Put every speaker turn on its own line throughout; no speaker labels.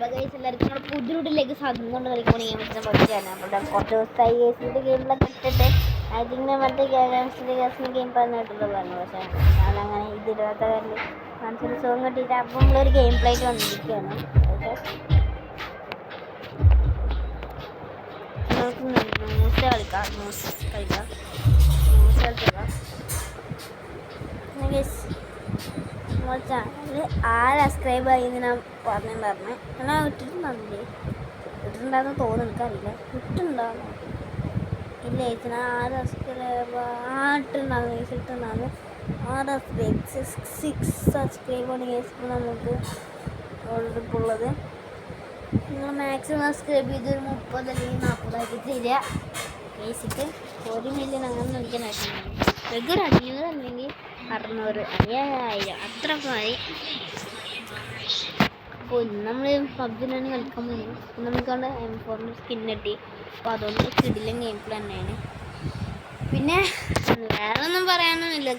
എല്ലാവർക്കും പുതിയൊട്ടിലേക്ക് സാധനം കൊണ്ട് കളിക്കുമ്പോൾ ഗെയിം വെച്ചാൽ പറ്റിയാണ്. അപ്പോൾ കുറച്ച് ദിവസമായി ഗെയിംസിൻ്റെ ഗെയിമിലൊക്കെ ഇട്ടിട്ട് ഐ തിങ്ക് മറ്റേ ഗെയിംസിൻ്റെ ഗെയിം പറഞ്ഞിട്ടുള്ളത് പറഞ്ഞു. പക്ഷേ ഞാനങ്ങനെ ഇതിടാത്ത കാര്യം മനസ്സിൽ സുഖം കിട്ടിയിട്ട് അപ്പം നമ്മളൊരു ഗെയിം പ്ലേക്ക് വന്നിരിക്കുകയാണ്. ന്യൂസ് കളിക്കാം. നമ്മുടെ ചാനൽ 6 സബ്സ്ക്രൈബ് ആയി ഞാൻ പറഞ്ഞിട്ടുണ്ടായിരുന്നു. ഞാൻ ഇട്ടിട്ടുണ്ടാകുന്ന തോന്നുന്നു, എനിക്കറിയില്ല. ഇട്ടുണ്ടാകുന്നു ഇല്ല ചേച്ചി. ഞാൻ 6 സബ്സ്ക്രൈബ് ഇട്ടുണ്ടാകുന്നു. 6 സബ്സ്ക്രൈബാണ് കേസ് നമുക്ക് ഇപ്പോൾ ഉള്ളത്. നിങ്ങൾ മാക്സിമം സബ്സ്ക്രൈബ് ചെയ്ത് 30 അല്ലെങ്കിൽ 40 ആക്കി തരിക. കേസിട്ട് 1 മില്യൺ അങ്ങനെ വിളിക്കാനായിട്ടുണ്ട്. ഒരു 500 അല്ലെങ്കിൽ 600 5000 അത്രയൊക്കെ മതി. അപ്പോൾ നമ്മൾ പബ്ജിനാണ് കളിക്കാൻ പോകുന്നത്. നമുക്കവിടെ M4 സ്കിൻ കിട്ടി. അപ്പോൾ അതുകൊണ്ട് കിടിലൻ ഗെയിം പ്ലേ തന്നെയാണ്. പിന്നെ വേറെ ഒന്നും പറയാനൊന്നുമില്ല.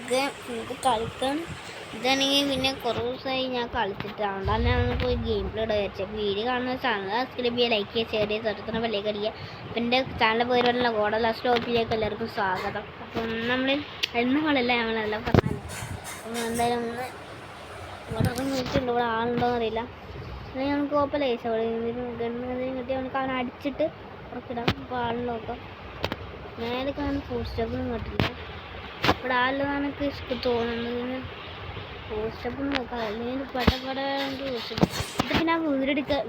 നമുക്ക് കളിക്കാൻ ഇതാണെങ്കിൽ പിന്നെ കുറേ ദിവസമായി ഞാൻ കളിച്ചിട്ട്, അതുകൊണ്ടാണ് പോയി ഗെയിം പ്ലേ ഇടാൻ വിചാരിച്ചത്. വീഡിയോ കാണുന്ന ചാനൽ സബ്സ്ക്രൈബ് ചെയ്യുക, ലൈക്ക് ചെയ്യുക, ഷെയർ ചെയ്യുക, തൊട്ടത്തിന് ബെല്ലേക്ക് അടിക്കുക. അപ്പം എൻ്റെ ചാനൽ പേരുള്ള ഗോഡല സ്റ്റോപ്പിലേക്ക് എല്ലാവർക്കും സ്വാഗതം. അപ്പം നമ്മൾ എന്നല്ല നമ്മളെല്ലാം പറഞ്ഞാൽ അപ്പം എന്തായാലും ഒന്ന് ഇവിടെ നോക്കിയിട്ടുണ്ട്. ഇവിടെ ആളുണ്ടോയെന്ന് അറിയില്ല. അല്ലെങ്കിൽ നമുക്ക് കുഴപ്പമില്ല. അവിടെ ഗണ്ണതിന് കിട്ടി നമുക്ക് അവനെ അടിച്ചിട്ട് ഉറക്കിടാം. അപ്പോൾ ആളിൽ നോക്കാം. മേലൊക്കെ അവന് ഫുൾ സ്റ്റെപ്പൊന്നും കിട്ടില്ല. ഇവിടെ ആളിലാണ് എനിക്ക് തോന്നുന്നത്. ഫുൾ സ്റ്റെപ്പൊന്നും നോക്കാം. അല്ലെങ്കിൽ പടപടേണ്ട ഇത് പിന്നെ ആ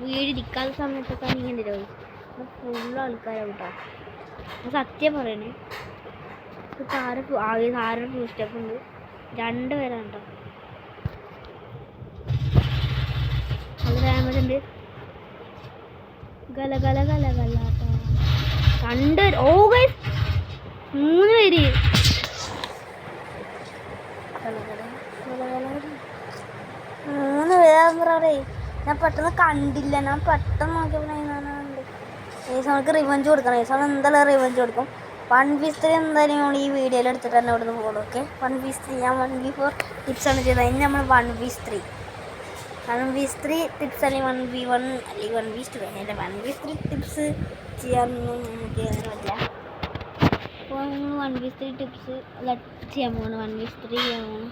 വീടിരിക്കാത്ത സമയത്തൊക്കെ ഇങ്ങനെ തരുമോ? ഫുള്ള് ആൾക്കാരാണ് കേട്ടോ. സത്യം പറയണേ. ആറ് ഫുൾ സ്റ്റെപ്പ് ഉണ്ട്. 2 പേരാണ് കേട്ടോ. അത് ഡാമേജ് ഉണ്ട്. ഗല ഗല ഗല ഗല 2 പേര്. ഓ ഗൈസ് 3 പേര്. ഞാൻ പെട്ടെന്ന് കണ്ടില്ല. ഞാൻ പെട്ടെന്ന് നോക്കിയപ്പോൾ നമുക്ക് റിവഞ്ച് കൊടുക്കണം. ഏസാണ് എന്തായാലും റിവഞ്ച് കൊടുക്കും. 1v3 എന്തായാലും നമ്മൾ ഈ വീഡിയോയിൽ എടുത്തിട്ട് തന്നെ ഇവിടെ നിന്ന് പോകും. ഓക്കെ 1v3 ഞാൻ 1v4 ടിപ്സാണ് ചെയ്തത്. അതിന് നമ്മൾ 1v3 ടിപ്സ് അല്ലെങ്കിൽ 1v1 അല്ലെങ്കിൽ 1v2 അതിൻ്റെ 1v3 ടിപ്സ് ചെയ്യാനൊന്നും നമുക്ക് അങ്ങനെ പറ്റില്ല. അപ്പോൾ നമ്മൾ 1v3 ടിപ്സ് ചെയ്യാൻ പോകണം. 1v3 ചെയ്യാൻ പോകണം.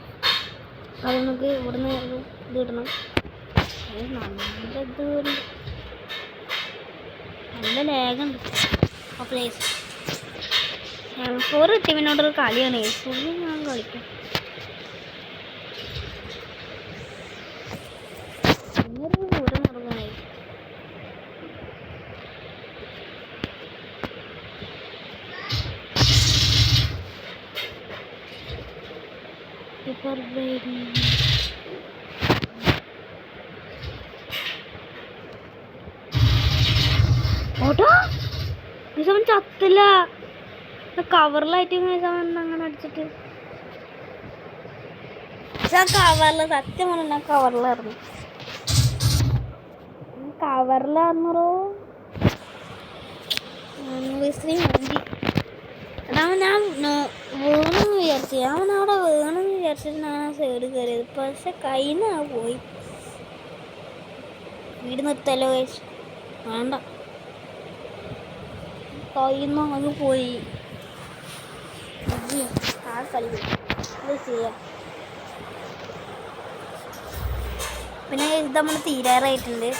അത് നമുക്ക് ഇവിടുന്ന് ഇത് കിട്ടണം. നല്ല ലാഗുണ്ട്. അപ്പോൾ M4 ടീമിനോടൊരു കളിയാണ്. ഫുള്ള് ഞാൻ കളിക്കും. ദൂരം നടക്കണേ. ഓട്ടോ നിസവൻ ചത്തില്ല. കവറിലായിട്ട് അങ്ങനെ അടിച്ചിട്ട് കവറിൽ സത്യം പറഞ്ഞ കവറിലായിരുന്നു. കവറിലായിരുന്നോ അതാവുമ്പോൾ ഞാൻ വേണമെന്ന് വിചാരിച്ചു. അവൻ അവിടെ വേണമെന്ന് വിചാരിച്ചിട്ട് ഞാൻ ആ സൈഡ് കയറിയത്. പക്ഷെ കയ്യിൽ നിന്ന് പോയി. വീട് നിർത്തല്ലോ കഴിച്ചു. വേണ്ട, കയ്യിൽ നിന്ന് അങ്ങ് പോയി. ആ കളി ഇത് ചെയ്യാം. പിന്നെ ഇത് നമ്മൾ തീരാറായിട്ടുണ്ട്.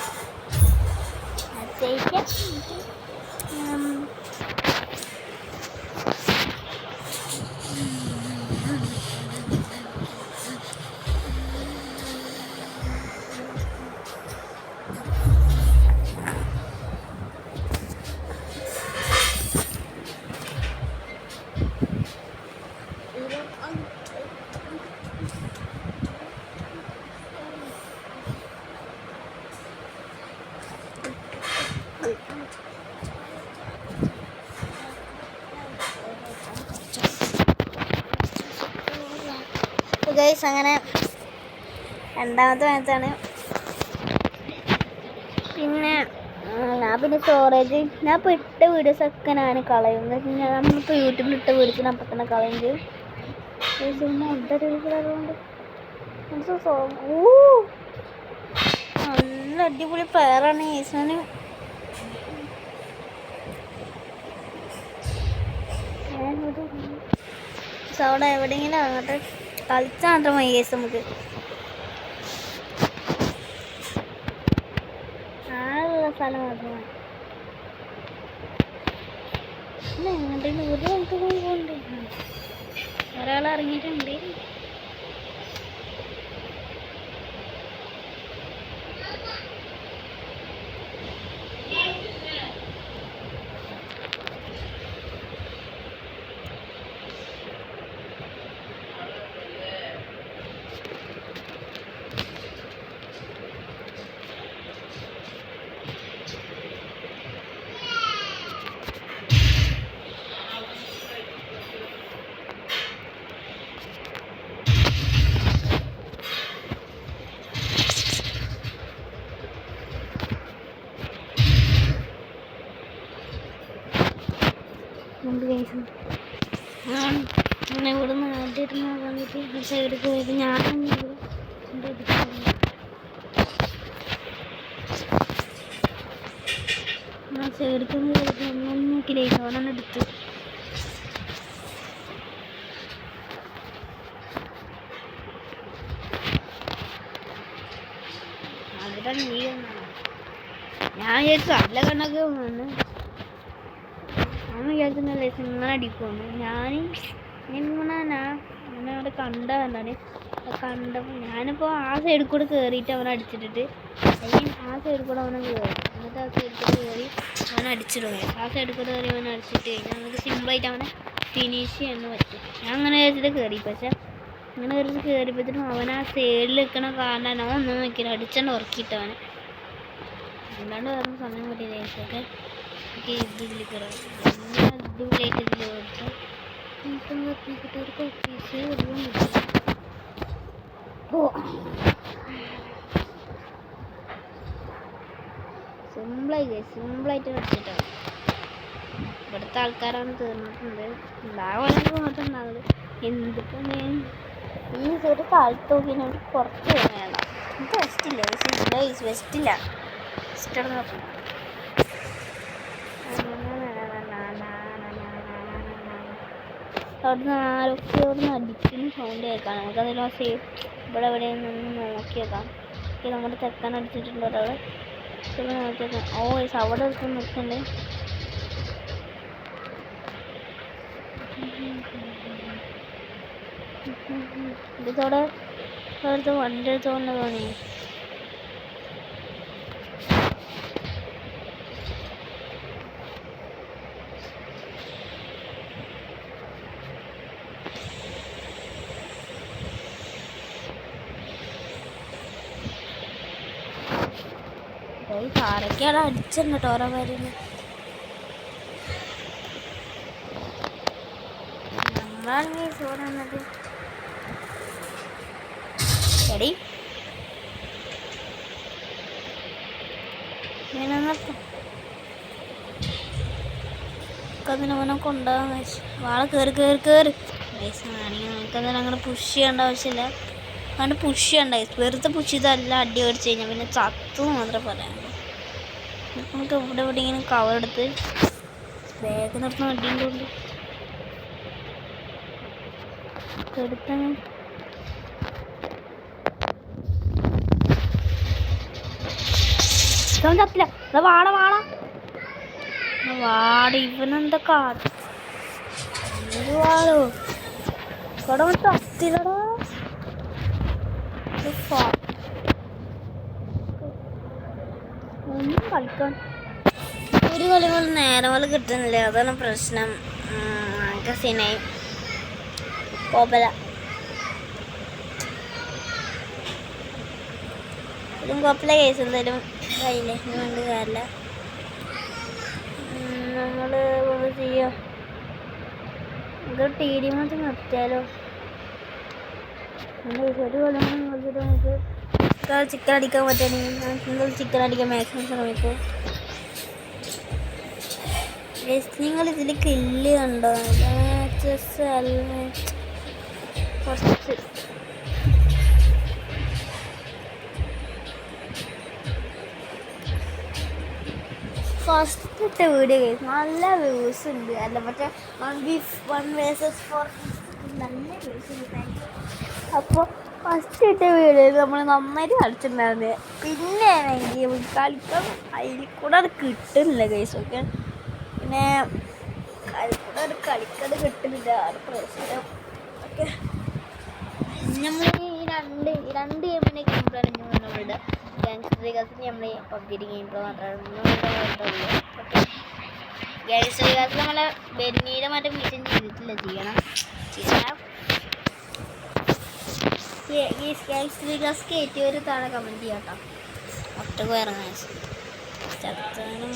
ഗൈസ് അങ്ങനെ രണ്ടാമത്തെ മാച്ചാണ്. പിന്നെ പിന്നെ സ്റ്റോറേജ് ഞാൻ ഇപ്പോൾ ഇട്ട വീഡിയോസൊക്കെ ഞാൻ കളയും. എന്ന് വെച്ച് കഴിഞ്ഞാൽ നമ്മളിപ്പോൾ യൂട്യൂബിൽ ഇട്ട വീഡിയോസ് അപ്പം തന്നെ കളയും ചെയ്യും. അതുകൊണ്ട് നല്ലൊരു അടിപൊളി പ്ലെയറാണ് ഈസാന്. അവിടെ എവിടെയെങ്കിലും അങ്ങോട്ട് കളിച്ചാൽ മാത്രം മതി കേസ് നമുക്ക്. ആളുള്ള സ്ഥലം മാത്രമാണ്. എങ്ങോട്ടേലും ഒരു നമുക്ക് പോകുന്നുണ്ട്. ഒരാൾ ഇറങ്ങിയിട്ടുണ്ട്. അങ്ങനെ ഇവിടെ നിന്ന് ആദ്യമായിട്ട് വന്നിട്ട് സൈഡിൽ പോയത് ഞാൻ സൈഡിൽ ഒന്നും നോക്കില്ലേ അവിടെ എടുത്ത് അവിടെ നീ ഞാൻ വിചാരിച്ചു നല്ല കണ്ണൊക്കെ വന്ന് ഞാൻ വിചാരിക്കുന്നില്ല ഇങ്ങനെ അടിക്കുമെന്ന്. ഞാൻ അവിടെ കണ്ടതാണ്. കണ്ടപ്പോൾ ഞാനിപ്പോൾ ആ സൈഡിൽ കൂടെ കയറിയിട്ട് അവനെ അടിച്ചിട്ടിട്ട് ആ സൈഡിൽ കൂടെ അവനെ കയറി എന്നിട്ട് ആ സൈഡിൽ കൂടെ കയറി അവനെ അടിച്ചിടുക. ആ സൈഡിൽ കൂടെ കയറി അവനെ അടിച്ചിട്ട് കഴിഞ്ഞാൽ നമുക്ക് സിമ്പിളായിട്ട് അവനെ ഫിനിഷ് ചെയ്യാൻ പറ്റും. ഞാൻ അങ്ങനെ വിചാരിച്ചിട്ട് കയറി. പക്ഷേ അങ്ങനെ കയറിയപ്പോഴത്തേനും അവൻ ആ സൈഡിൽ നിൽക്കണ കാരണം അവൻ ഒന്നും നോക്കിയില്ല, അടിച്ചണ്ട് ഉറക്കിയിട്ടവനെ. അല്ലാണ്ട് വേറെ സമയം പറ്റിയ ദേശമൊക്കെ എനിക്ക് ഇതിൽ കയറാം. അടിപൊളിയായിട്ട് ഇതിൽ ഓടിച്ചാൽ കിട്ടുന്നവർക്ക് ഓഫീസ് എല്ലാം കിട്ടും. സിമ്പിളായിട്ട് കളിച്ചിട്ടാണ്. ഇവിടുത്തെ ആൾക്കാരാണ് തീർന്നിട്ടുണ്ട്. ഉണ്ടാവുകയാണെങ്കിൽ മാത്രം ഉണ്ടാവുള്ളൂ. എന്തിപ്പം ഈ ഒരു കാലത്ത് നോക്കിയാൽ കുറച്ച് വേണ്ട. എനിക്ക് വെസ്റ്റില്ല, വെസ്റ്റില്ല വെസ്റ്റഡ് നോക്കണം. അവിടുന്ന് ആരൊക്കെ അടിക്കുന്ന സൗണ്ട് കേൾക്കാം. നമുക്കതിൽ സേഫ് ഇവിടെ എവിടെയെന്ന് നോക്കിയേക്കാം. നമ്മുടെ തെക്കാൻ അടിച്ചിട്ടുണ്ട് ഒരാൾ. നോക്കിയേക്കാം. അവിടെ എടുത്ത് നിൽക്കുന്നുണ്ട്. ഇതോടെ അവിടുത്തെ വണ്ടി എടുത്തുകൊണ്ട് തോന്നി. കാരൊക്കെയാണ് അടിച്ചിട്ടുണ്ട് കേട്ടോ ഓരോ പേരിന്. നമ്മളാണെങ്കിൽ ചോറ് വന്നത് എടി നമുക്കതിനെ കൊണ്ടുപോകാൻ വെച്ചു. വാള കയറി വയസ്സാണെങ്കിൽ നമുക്കതിനെ അങ്ങനെ പുഷ് ചെയ്യേണ്ട ആവശ്യമില്ല. അതുകൊണ്ട് പുഷ് ചെയ്യണ്ട. വെറുതെ പുഷ് ചെയ്തല്ല അടി മേടിച്ച് കഴിഞ്ഞാൽ പിന്നെ ചത്തു മാത്രമേ പറയാനുള്ളൂ. നമുക്ക് ഇവിടെ ഇങ്ങനെ കവറെടുത്ത് ബാഗ് നിർത്തുന്ന അടിൻ്റെ കൊണ്ട് എടുത്ത ചത്തില്ല. വാട ഇവനെന്താ കാട് വാടോ കട ചത്തില്ലടാ. ഒന്നും കളിക്കാൻ ഒരു കളി പോലെ നേരം പോലെ കിട്ടുന്നില്ല. അതാണ് പ്രശ്നം. സിനായി കോപ്പല ഇതും കോപ്പല കേസ് എന്തായാലും കയ്യില്ലേ കൊണ്ട് കാര്യമില്ല. നമ്മൾ ചെയ്യാം. ഇത് ടി ഡി മാത്രം നിർത്തിയാലോ. ഒരു കൊല്ലം കളിച്ചിട്ട് നമുക്ക് ചിക്കൻ അടിക്കാൻ പറ്റുകയാണെങ്കിൽ ചിക്കൻ അടിക്കാൻ മാക്സിമം ശ്രമിക്കും. നിങ്ങൾ ഇതിൽ കില്ല് കണ്ടോ? മാച്ചസ് കുറച്ച് ഫസ്റ്റത്തെ വീഡിയോ നല്ല വ്യൂസ് ഉണ്ട്. അല്ല മറ്റേ 1v1 vs 4 നല്ല വ്യൂസ് ഉണ്ട്. അപ്പോൾ ഫസ്റ്റ് ഇട്ട വീഡിയോയിൽ നമ്മൾ നന്നായിട്ട് കളിച്ചിട്ടുണ്ടായിരുന്നത്. പിന്നെ ഗെയിം കളിക്കാൻ അതിൽ കൂടെ അത് കിട്ടുന്നില്ല ഗൈസ്. ഓക്കെ, പിന്നെ അതിൽ കൂടെ അത് കളിക്കാതെ കിട്ടുന്നില്ല, അത് പ്രശ്നം. ഓക്കെ, നമ്മൾ ഈ രണ്ട് ഗെയിമിൻ്റെ ഗെയിം പ്ലാൻ നമ്മളുടെ ഗാങ്സ്റ്റർ നമ്മൾ പബ്ജിയുടെ ഗെയിം പ്ലേ മാത്രമേ ഓക്കെ. ഗാങ്സ്റ്റർ നമ്മളെ ബെന്നീടെ മറ്റേ മിഷൻ ചെയ്തിട്ടില്ല, ചെയ്യണം. ഈ ഗാങ്സ്റ്റർ കയറ്റി ഒരു താഴെ കമൻറ്റ് ചെയ്യാം കേട്ടോ. ഒറ്റക്ക് ഇറങ്ങാൻ ചത്താനും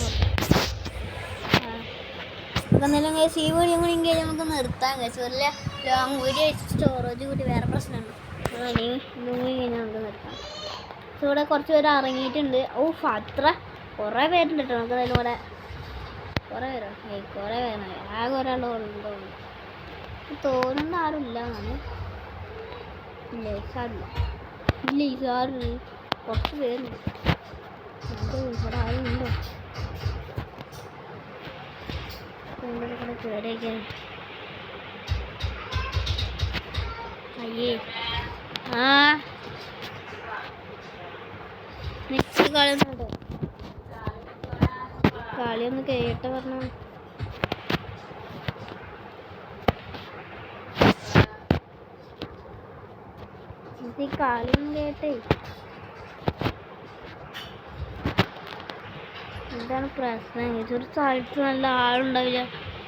എന്തെങ്കിലും കേസ് ഈ വീഡിയോ കൂടി കഴിഞ്ഞാൽ നമുക്ക് നിർത്താൻ കഴിച്ചു. വല്ല ലോങ് വീഡിയോ സ്റ്റോറേജ് കൂടി വേറെ പ്രശ്നമുണ്ട്. ഇതും കൂടി കഴിഞ്ഞാൽ നമുക്ക് നിർത്താം. ഇവിടെ കുറച്ച് പേര് ഇറങ്ങിയിട്ടുണ്ട്. അത്ര കുറേ പേരുണ്ട് കേട്ടോ. നമുക്ക് അതിൽ കൂടെ കുറേ പേരാണ്. ആകെ ഒരാളുണ്ടോ തോന്നുന്ന ആരുമില്ല എന്നാണ്. ഇല്ല സാറില്ല, കുറച്ച് പേരുണ്ട്. ഇവിടെ ആരുണ്ടോ? കൂടെ കയറിയൊക്കെ അയ്യേ നെക്സ്റ്റ് കളിയൊന്നുണ്ടോ? കളിയൊന്ന് കേട്ട പറഞ്ഞു. ഈ കളിയൊന്നും കേട്ടേ എന്താണ് പ്രശ്നം? ഒരു സ്ഥലത്ത് നല്ല ആളുണ്ടാവില്ല.